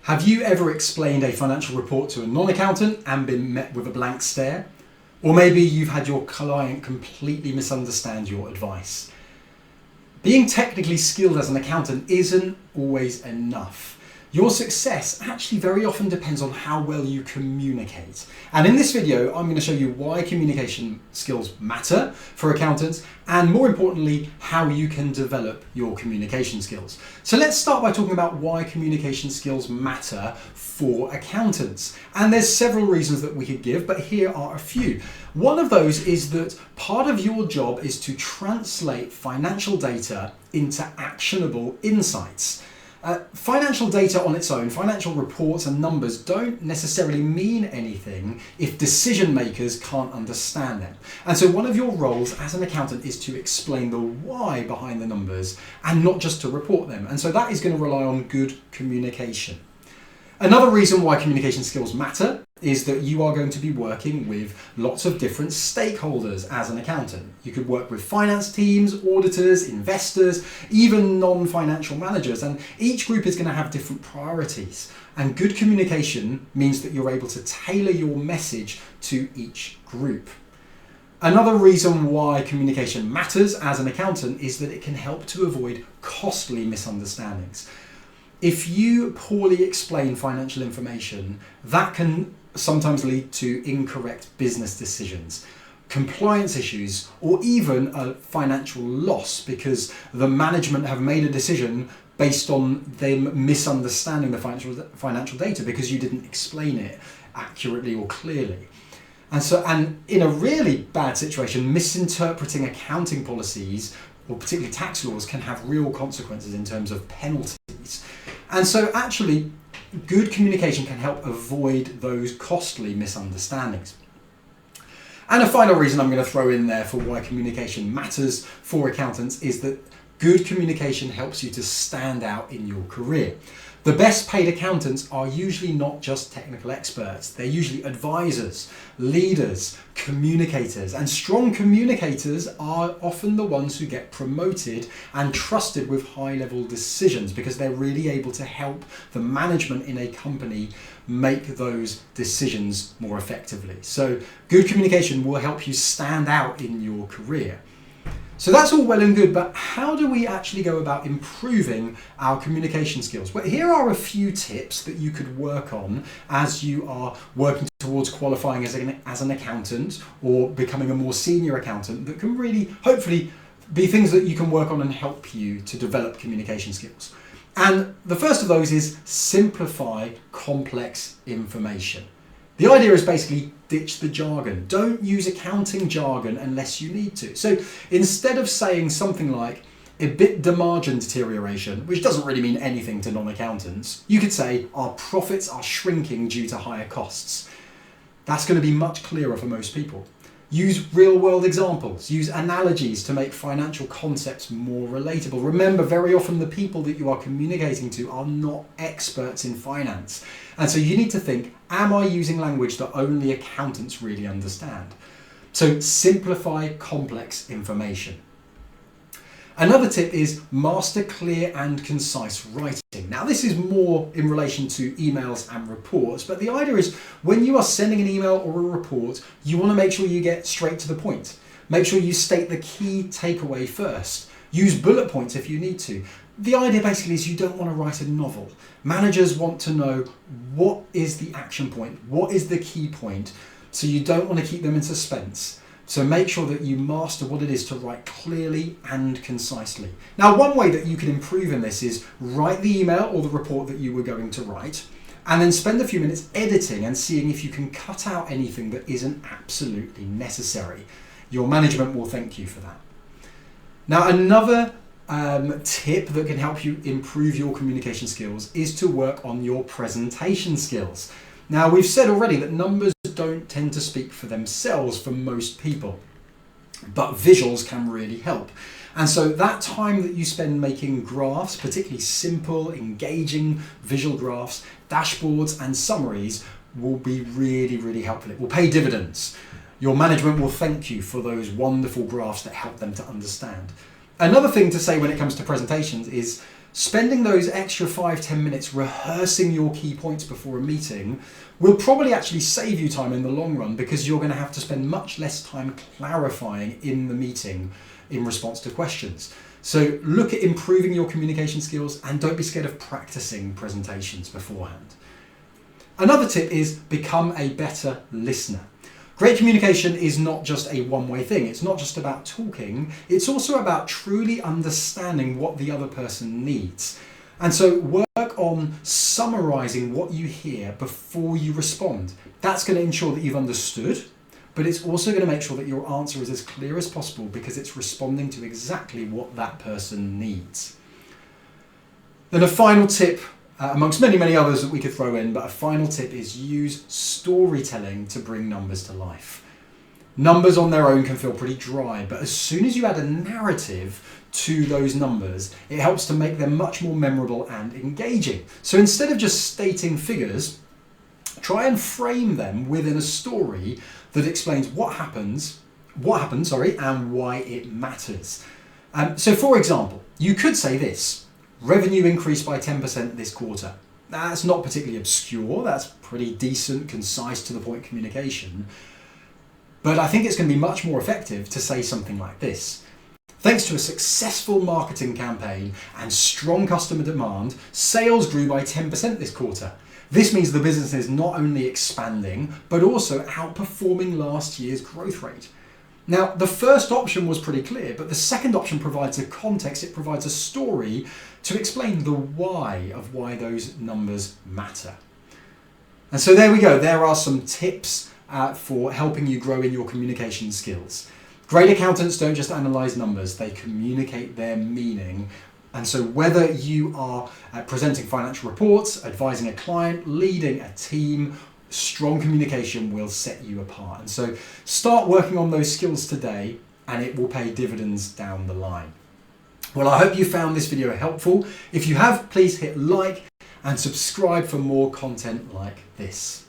Have you ever explained a financial report to a non-accountant and been met with a blank stare? Or maybe you've had your client completely misunderstand your advice. Being technically skilled as an accountant isn't always enough. Your success actually very often depends on how well you communicate. And in this video, I'm going to show you why communication skills matter for accountants, and more importantly, how you can develop your communication skills. So let's start by talking about why communication skills matter for accountants. And there's several reasons that we could give, but here are a few. One of those is that part of your job is to translate financial data into actionable insights. Financial data on its own, financial reports and numbers don't necessarily mean anything if decision makers can't understand them. And so one of your roles as an accountant is to explain the why behind the numbers and not just to report them. And so that is going to rely on good communication. Another reason why communication skills matter is that you are going to be working with lots of different stakeholders as an accountant. You could work with finance teams, auditors, investors, even non-financial managers, and each group is going to have different priorities. And good communication means that you're able to tailor your message to each group. Another reason why communication matters as an accountant is that it can help to avoid costly misunderstandings. If you poorly explain financial information, that can sometimes lead to incorrect business decisions, compliance issues, or even a financial loss because the management have made a decision based on them misunderstanding the financial data because you didn't explain it accurately or clearly. And in a really bad situation, misinterpreting accounting policies or particularly tax laws can have real consequences in terms of penalties. And so actually, good communication can help avoid those costly misunderstandings. And a final reason I'm going to throw in there for why communication matters for accountants is that good communication helps you to stand out in your career. The best paid accountants are usually not just technical experts. They're usually advisors, leaders, communicators, and strong communicators are often the ones who get promoted and trusted with high-level decisions because they're really able to help the management in a company make those decisions more effectively. So good communication will help you stand out in your career. So that's all well and good, but how do we actually go about improving our communication skills? Well, here are a few tips that you could work on as you are working towards qualifying as an accountant or becoming a more senior accountant that can really, hopefully, be things that you can work on and help you to develop communication skills. And the first of those is simplify complex information. The idea is basically ditch the jargon. Don't use accounting jargon unless you need to. So instead of saying something like EBITDA margin deterioration, which doesn't really mean anything to non-accountants, you could say our profits are shrinking due to higher costs. That's going to be much clearer for most people. Use real-world examples, use analogies to make financial concepts more relatable. Remember, very often the people that you are communicating to are not experts in finance. And so you need to think, am I using language that only accountants really understand? So simplify complex information. Another tip is master clear and concise writing. Now this is more in relation to emails and reports, but the idea is when you are sending an email or a report, you want to make sure you get straight to the point. Make sure you state the key takeaway first. Use bullet points if you need to. The idea basically is you don't want to write a novel. Managers want to know what is the action point, what is the key point, so you don't want to keep them in suspense. So make sure that you master what it is to write clearly and concisely. Now, one way that you can improve in this is write the email or the report that you were going to write, and then spend a few minutes editing and seeing if you can cut out anything that isn't absolutely necessary. Your management will thank you for that. Now, another tip that can help you improve your communication skills is to work on your presentation skills. Now, we've said already that numbers don't tend to speak for themselves for most people, but visuals can really help. And so that time that you spend making graphs, particularly simple, engaging visual graphs, dashboards and summaries will be really, really helpful. It will pay dividends. Your management will thank you for those wonderful graphs that help them to understand. Another thing to say when it comes to presentations is Spending those extra 5-10 minutes rehearsing your key points before a meeting will probably actually save you time in the long run, because you're going to have to spend much less time clarifying in the meeting in response to questions. So look at improving your communication skills, and don't be scared of practicing presentations beforehand. Another tip is become a better listener. Great communication is not just a one-way thing. It's not just about talking. It's also about truly understanding what the other person needs. And so work on summarizing what you hear before you respond. That's going to ensure that you've understood, but it's also going to make sure that your answer is as clear as possible, because it's responding to exactly what that person needs. Then a final tip, amongst many, many others that we could throw in, but a final tip is use storytelling to bring numbers to life. Numbers on their own can feel pretty dry, but as soon as you add a narrative to those numbers, it helps to make them much more memorable and engaging. So instead of just stating figures, try and frame them within a story that explains what happened, and why it matters. So for example, you could say this: revenue increased by 10% this quarter. That's not particularly obscure, that's pretty decent, concise, to the point communication. But I think it's going to be much more effective to say something like this: thanks to a successful marketing campaign and strong customer demand, sales grew by 10% this quarter. This means the business is not only expanding, but also outperforming last year's growth rate. Now, the first option was pretty clear, but the second option provides a context, it provides a story to explain the why of why those numbers matter. And so there we go. There are some tips for helping you grow in your communication skills. Great accountants don't just analyze numbers, they communicate their meaning. And so whether you are presenting financial reports, advising a client, leading a team, strong communication will set you apart. And so start working on those skills today, and it will pay dividends down the line. Well, I hope you found this video helpful. If you have, please hit like and subscribe for more content like this.